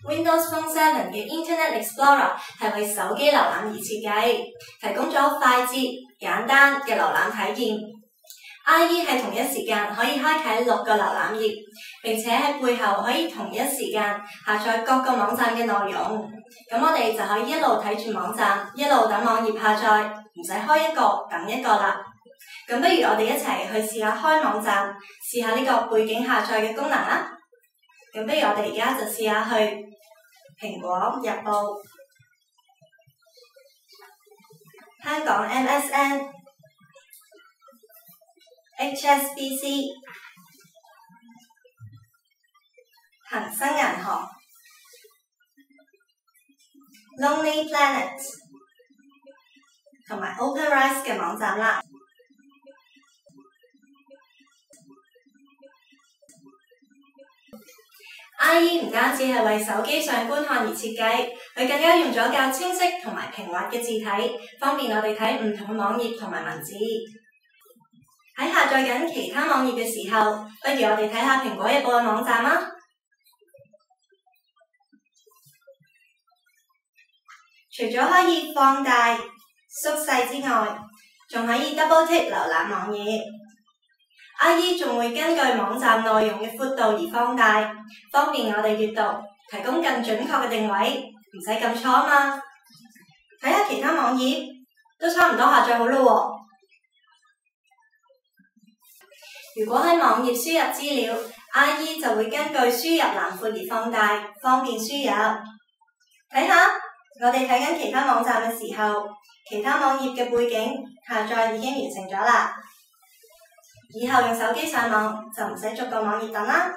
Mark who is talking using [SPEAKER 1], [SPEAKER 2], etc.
[SPEAKER 1] Windows Phone 7嘅 Internet Explorer 係為手機瀏覽而設計，提供咗快捷、簡單嘅瀏覽體驗。IE 喺同一時間可以開啟6個瀏覽頁，並且喺背後可以同一時間下載各個網站嘅內容。咁我哋就可以一路睇住網站，一路等網頁下載，唔使開一個等一個啦。咁不如我哋一齊去試下開網站，試下呢個背景下載嘅功能啦。咁不如我哋而家就試下去蘋果日報、香港 MSN、HSBC、恒生銀行、Lonely Planet 同埋 OpenRice 嘅網站啦。IE 唔單止係為手機上觀看而設計，佢更加用咗較清晰同埋平滑嘅字體，方便我哋睇唔同嘅網頁同埋文字。喺下載緊其他網頁嘅時候，不如我哋睇下蘋果日報嘅網站啦。除咗可以放大、縮細之外，仲可以 double tick 瀏覽網頁。IE 仲會根據網站內容嘅闊度而放大，方便我哋閱讀，提供更準確嘅定位，唔使撳錯啊嘛。睇下其他網頁，都差唔多下載好啦喎。如果喺網頁輸入資料，IE 就會根據輸入欄闊而放大，方便輸入。睇下，我哋睇緊其他網站嘅時候，其他網頁嘅背景下載已經完成咗啦。以後用手機上網就唔使逐個網頁等啦。